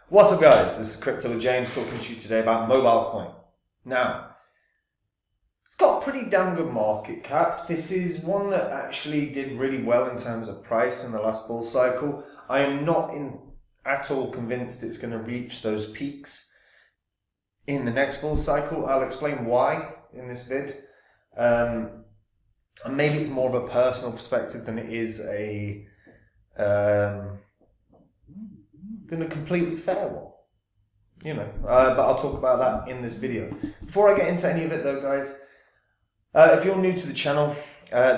What's up, guys? This is Crypto James talking to you today about MobileCoin. Now, it's got a pretty damn good market cap. This is one that actually did really well in terms of price in the last bull cycle. I am not at all convinced it's going to reach those peaks in the next bull cycle. I'll explain why in this vid. And maybe it's more of a personal perspective than it is than a completely fair one, but I'll talk about that in this video. Before I get into any of it though, guys, if you're new to the channel,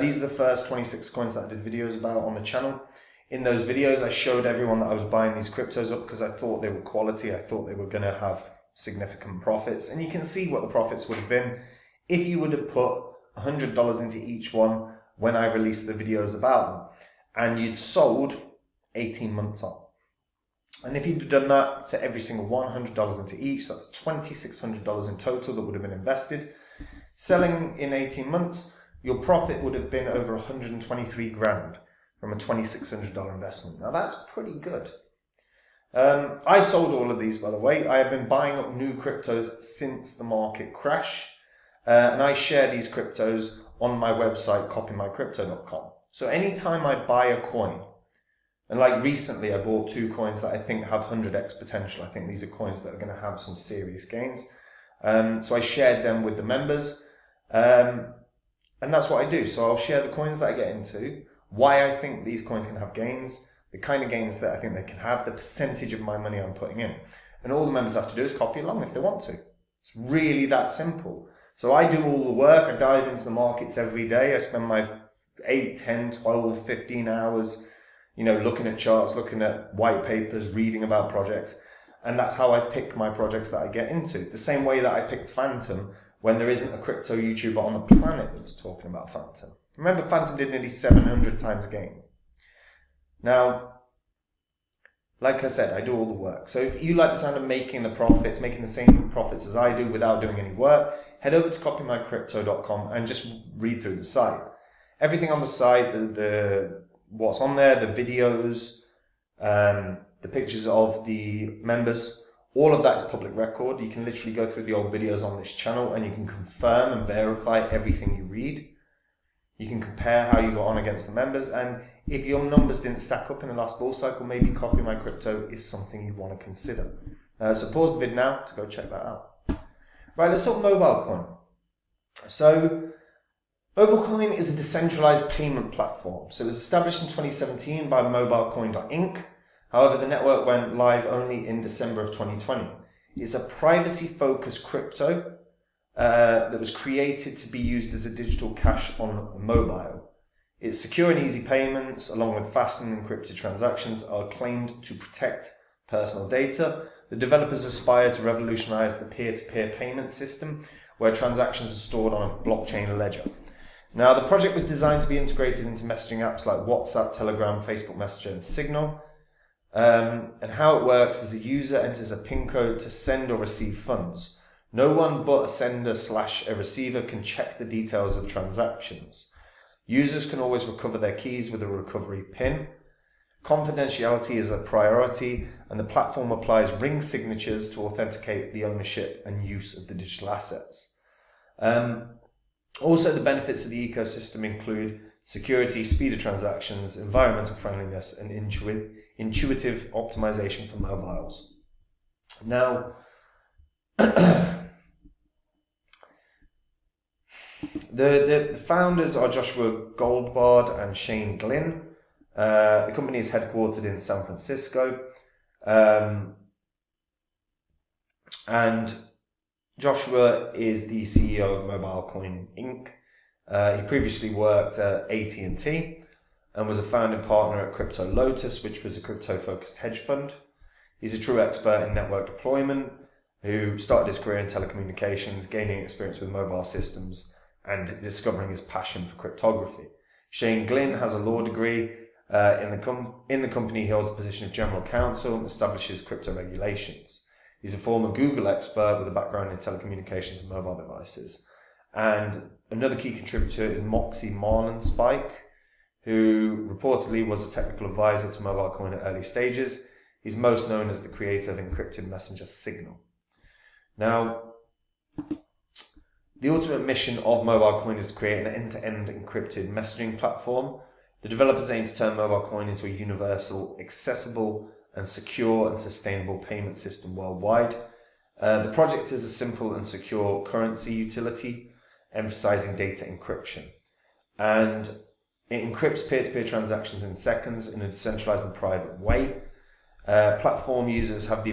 these are the first 26 coins that I did videos about on the channel. In those videos, I showed everyone that I was buying these cryptos up because I thought they were quality. I thought they were going to have significant profits, and you can see what the profits would have been if you would have put $100 into each one when I released the videos about them, and you'd sold 18 months on. And if you'd done that to every single one, $100 into each, that's $2,600 in total that would have been invested. Selling in 18 months, your profit would have been over 123 grand from a $2,600 investment. Now that's pretty good. I sold all of these, by the way. I have been buying up new cryptos since the market crash, and I share these cryptos on my website, copymycrypto.com. So anytime I buy a coin, and like recently, I bought 2 coins that I think have 100x potential. I think these are coins that are going to have some serious gains. So I shared them with the members. And that's what I do. So I'll share the coins that I get into, why I think these coins can have gains, the kind of gains that I think they can have, the percentage of my money I'm putting in. And all the members have to do is copy along if they want to. It's really that simple. So I do all the work. I dive into the markets every day. I spend my 8, 10, 12, 15 hours looking at charts, looking at white papers, reading about projects. And that's how I pick my projects that I get into. The same way that I picked Phantom when there isn't a crypto YouTuber on the planet that was talking about Phantom. Remember, Phantom did nearly 700 times gain. Now, like I said, I do all the work. So if you like the sound of making the profits, making the same profits as I do without doing any work, head over to copymycrypto.com and just read through the site. Everything on the site, what's on there, the videos, the pictures of the members, all of that is public record. You can literally go through the old videos on this channel and you can confirm and verify everything you read. You can compare how you got on against the members, and if your numbers didn't stack up in the last bull cycle, maybe Copy My Crypto is something you want to consider. So pause the vid now to go check that out. Right, let's talk MobileCoin. So MobileCoin is a decentralized payment platform. So it was established in 2017 by MobileCoin.inc. However, the network went live only in December of 2020. It's a privacy-focused crypto that was created to be used as a digital cash on mobile. Its secure and easy payments, along with fast and encrypted transactions, are claimed to protect personal data. The developers aspire to revolutionize the peer-to-peer payment system, where transactions are stored on a blockchain ledger. Now, the project was designed to be integrated into messaging apps like WhatsApp, Telegram, Facebook Messenger, and Signal. And how it works is the user enters a PIN code to send or receive funds. No one but a sender / a receiver can check the details of transactions. Users can always recover their keys with a recovery PIN. Confidentiality is a priority, and the platform applies ring signatures to authenticate the ownership and use of the digital assets. Also, the benefits of the ecosystem include security, speed of transactions, environmental friendliness, and intuitive optimization for mobiles. Now, the founders are Joshua Goldbard and Shane Glynn. The company is headquartered in San Francisco. And Joshua is the CEO of MobileCoin Inc. He previously worked at AT&T and was a founding partner at Crypto Lotus, which was a crypto-focused hedge fund. He's a true expert in network deployment who started his career in telecommunications, gaining experience with mobile systems and discovering his passion for cryptography. Shane Glynn has a law degree. In the company, he holds the position of general counsel and establishes crypto regulations. He's a former Google expert with a background in telecommunications and mobile devices. And another key contributor is Moxie Marlinspike, who reportedly was a technical advisor to MobileCoin at early stages. is most known as the creator of encrypted messenger Signal. Now, the ultimate mission of MobileCoin is to create an end-to-end encrypted messaging platform. The developers aim to turn MobileCoin into a universal, accessible, and secure and sustainable payment system worldwide. The project is a simple and secure currency utility, emphasizing data encryption. And it encrypts peer-to-peer transactions in seconds in a decentralized and private way. Platform users have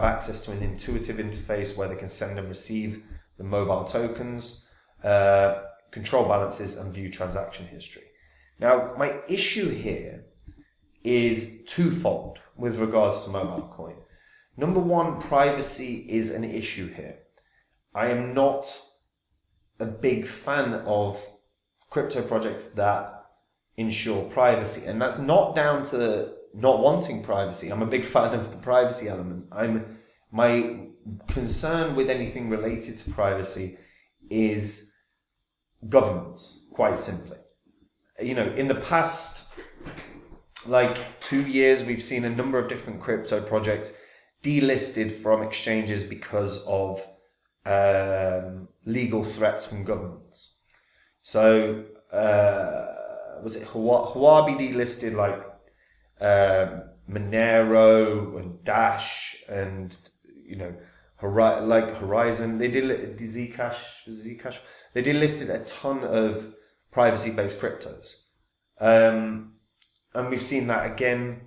access to an intuitive interface where they can send and receive the mobile tokens, control balances, and view transaction history. Now, my issue here is twofold with regards to MobileCoin. Number one, privacy is an issue here. I am not a big fan of crypto projects that ensure privacy, and that's not down to not wanting privacy. I'm a big fan of the privacy element. My concern with anything related to privacy is governance, quite simply. You know, in the past, 2 years, we've seen a number of different crypto projects delisted from exchanges because of legal threats from governments. So, was it Huobi delisted Monero and Dash and Horizon? They did Zcash. They delisted a ton of privacy-based cryptos, and we've seen that again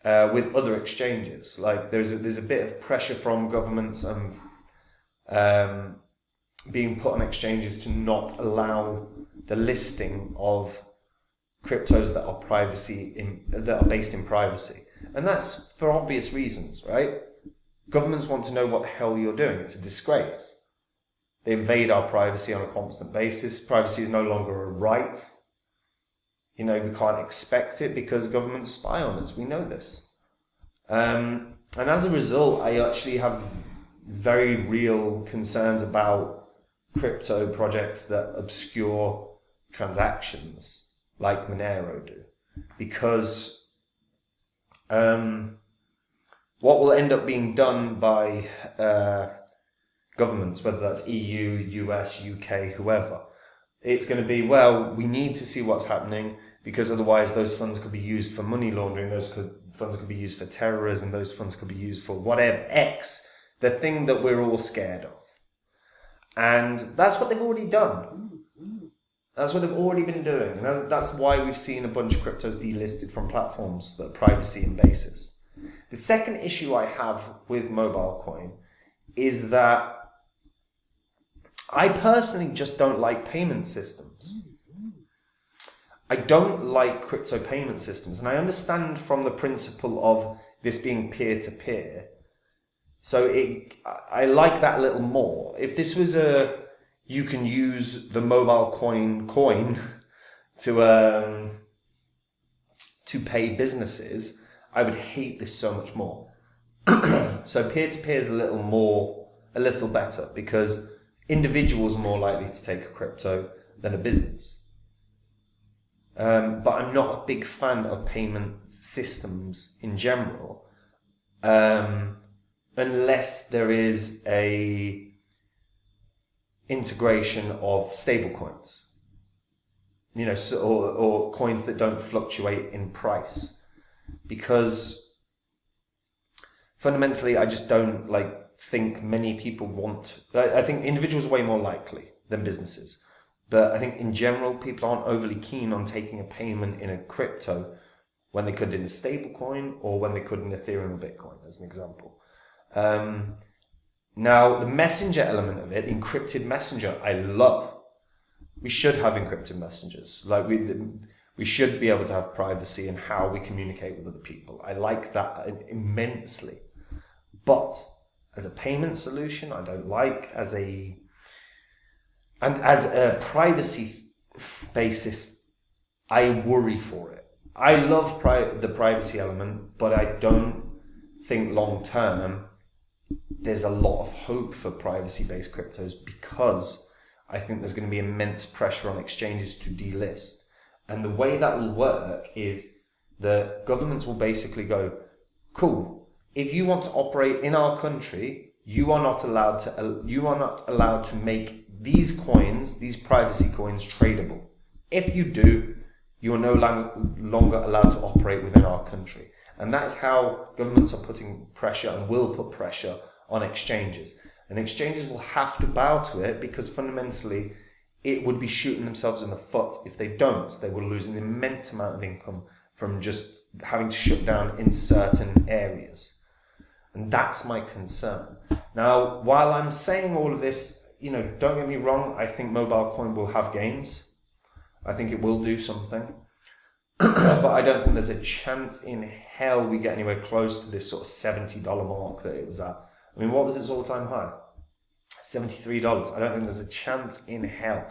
with other exchanges. There's a bit of pressure from governments and being put on exchanges to not allow the listing of cryptos that are based in privacy, and that's for obvious reasons, right? Governments want to know what the hell you're doing. It's a disgrace. They invade our privacy on a constant basis. Privacy is no longer a right. We can't expect it because governments spy on us. We know this. And as a result, I actually have very real concerns about crypto projects that obscure transactions like Monero do. Because what will end up being done by governments, whether that's EU, US, UK, whoever, it's going to be, we need to see what's happening, because otherwise those funds could be used for money laundering, funds could be used for terrorism, those funds could be used for whatever, X, the thing that we're all scared of. And that's what they've already done. That's what they've already been doing. And that's why we've seen a bunch of cryptos delisted from platforms that are privacy in basis. The second issue I have with MobileCoin is that I personally just don't like payment systems. I don't like crypto payment systems, and I understand from the principle of this being peer-to-peer. So I like that a little more. If this was you can use the MobileCoin coin to pay businesses, I would hate this so much more. So peer-to-peer is a little better, because individuals are more likely to take a crypto than a business. But I'm not a big fan of payment systems in general, unless there is a integration of stablecoins, or coins that don't fluctuate in price, because fundamentally I just don't think many people I think individuals are way more likely than businesses. But I think in general, people aren't overly keen on taking a payment in a crypto when they could in a stablecoin, or when they could in Ethereum or Bitcoin, as an example. Now, the messenger element of it, encrypted messenger, I love. We should have encrypted messengers. We should be able to have privacy in how we communicate with other people. I like that immensely. But as a payment solution, I don't like. And as a privacy basis, I worry for it. I love the privacy element, but I don't think long term there's a lot of hope for privacy-based cryptos, because I think there's going to be immense pressure on exchanges to delist. And the way that will work is the governments will basically go, cool, if you want to operate in our country, you are not allowed to make these coins, these privacy coins, tradable. If you do, you are no longer allowed to operate within our country. And that's how governments are putting pressure and will put pressure on exchanges. And exchanges will have to bow to it, because fundamentally it would be shooting themselves in the foot if they don't. They will lose an immense amount of income from just having to shut down in certain areas. And that's my concern. Now, while I'm saying all of this, don't get me wrong, I think MobileCoin will have gains. I think it will do something. But I don't think there's a chance in hell we get anywhere close to this sort of $70 mark that it was at. I mean, what was its all-time high? $73. I don't think there's a chance in hell.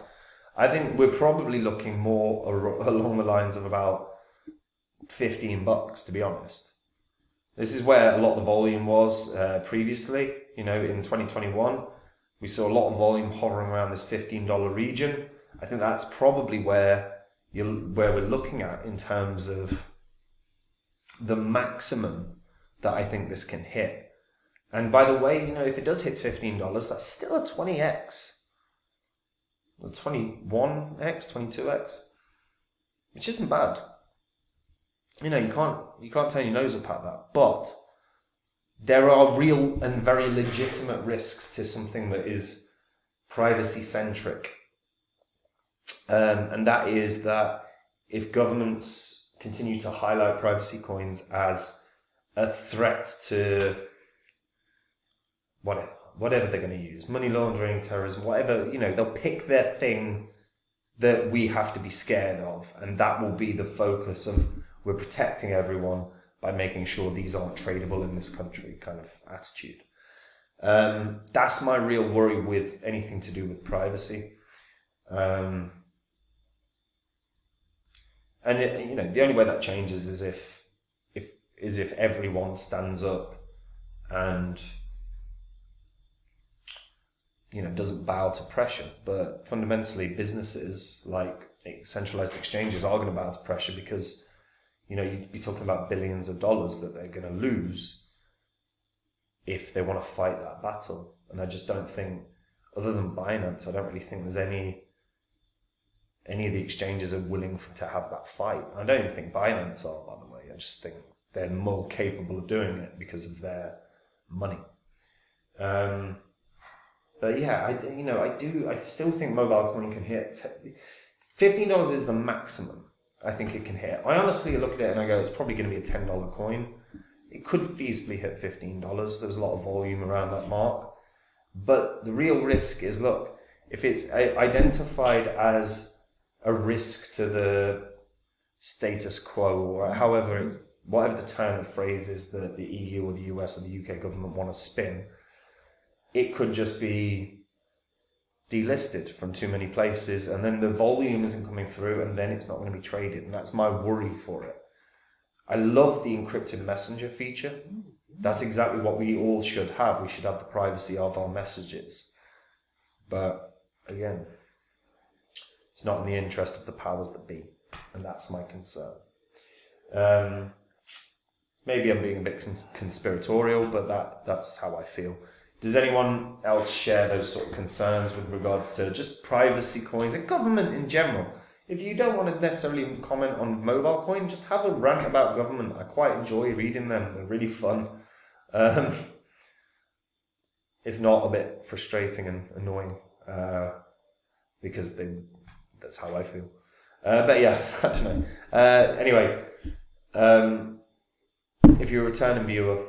I think we're probably looking more along the lines of about $15, to be honest. This is where a lot of the volume was previously. In 2021, we saw a lot of volume hovering around this $15 region. I think that's probably where we're looking at in terms of the maximum that I think this can hit. And by the way, if it does hit $15, that's still a 20x, a 21x, 22x, which isn't bad. You can't turn your nose up at that. But there are real and very legitimate risks to something that is privacy centric. And that is that if governments continue to highlight privacy coins as a threat to whatever they're going to use, money laundering, terrorism, whatever, they'll pick their thing that we have to be scared of. And that will be the focus of, we're protecting everyone by making sure these aren't tradable in this country kind of attitude. That's my real worry with anything to do with privacy. And the only way that changes is if everyone stands up and doesn't bow to pressure. But fundamentally, businesses like centralized exchanges are going to bow to pressure, because you'd be talking about billions of dollars that they're going to lose if they want to fight that battle. And I just don't think, other than Binance, I don't really think there's any of the exchanges are willing to have that fight. I don't even think Binance are, by the way. I just think they're more capable of doing it because of their money. But yeah, I still think MobileCoin can hit $15 is the maximum I think it can hit. I honestly look at it and I go, it's probably going to be a $10 coin. It could feasibly hit $15. There's a lot of volume around that mark. But the real risk is, look, if it's identified as a risk to the status quo, or whatever the turn of phrase is that the EU or the US or the UK government want to spin, it could just be delisted from too many places, and then the volume isn't coming through, and then it's not going to be traded. And that's my worry for it. I love the encrypted messenger feature. That's exactly what we all should have. We should have the privacy of our messages. But again, it's not in the interest of the powers that be. And that's my concern. Maybe I'm being a bit conspiratorial, but that's how I feel. Does anyone else share those sort of concerns with regards to just privacy coins and government in general? If you don't want to necessarily comment on MobileCoin, just have a rant about government. I quite enjoy reading them. They're really fun. If not, a bit frustrating and annoying, because that's how I feel. But yeah, I don't know. Anyway, if you're a returning viewer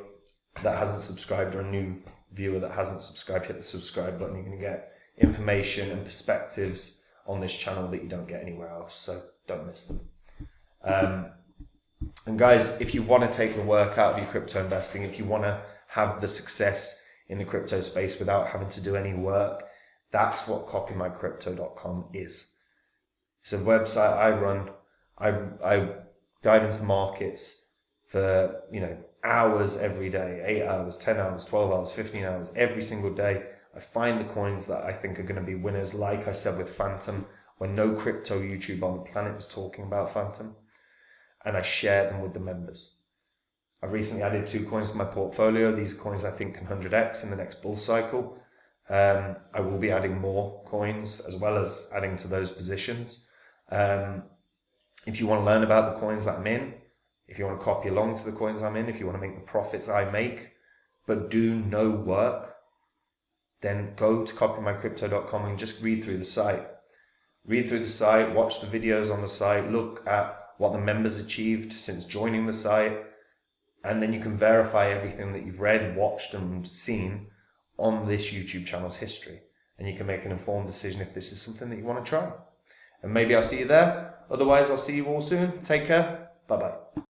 that hasn't subscribed, or a new viewer that hasn't subscribed, hit the subscribe button. You're going to get information and perspectives on this channel that you don't get anywhere else, so don't miss them. And guys, if you want to take the work out of your crypto investing, if you want to have the success in the crypto space without having to do any work, that's what copymycrypto.com is. It's a website I run. I dive into the markets for hours every day, 8 hours, 10 hours, 12 hours, 15 hours, every single day. I find the coins that I think are going to be winners, like I said with Phantom, when no crypto YouTube on the planet was talking about Phantom, and I share them with the members. I've recently added 2 coins to my portfolio. These coins I think can 100x in the next bull cycle. I will be adding more coins as well as adding to those positions. If you want to learn about the coins that I'm in, if you want to copy along to the coins I'm in, if you want to make the profits I make, but do no work, then go to copymycrypto.com and just read through the site. Read through the site, watch the videos on the site, look at what the members achieved since joining the site, and then you can verify everything that you've read, watched, and seen on this YouTube channel's history. And you can make an informed decision if this is something that you want to try. And maybe I'll see you there. Otherwise, I'll see you all soon. Take care. Bye-bye.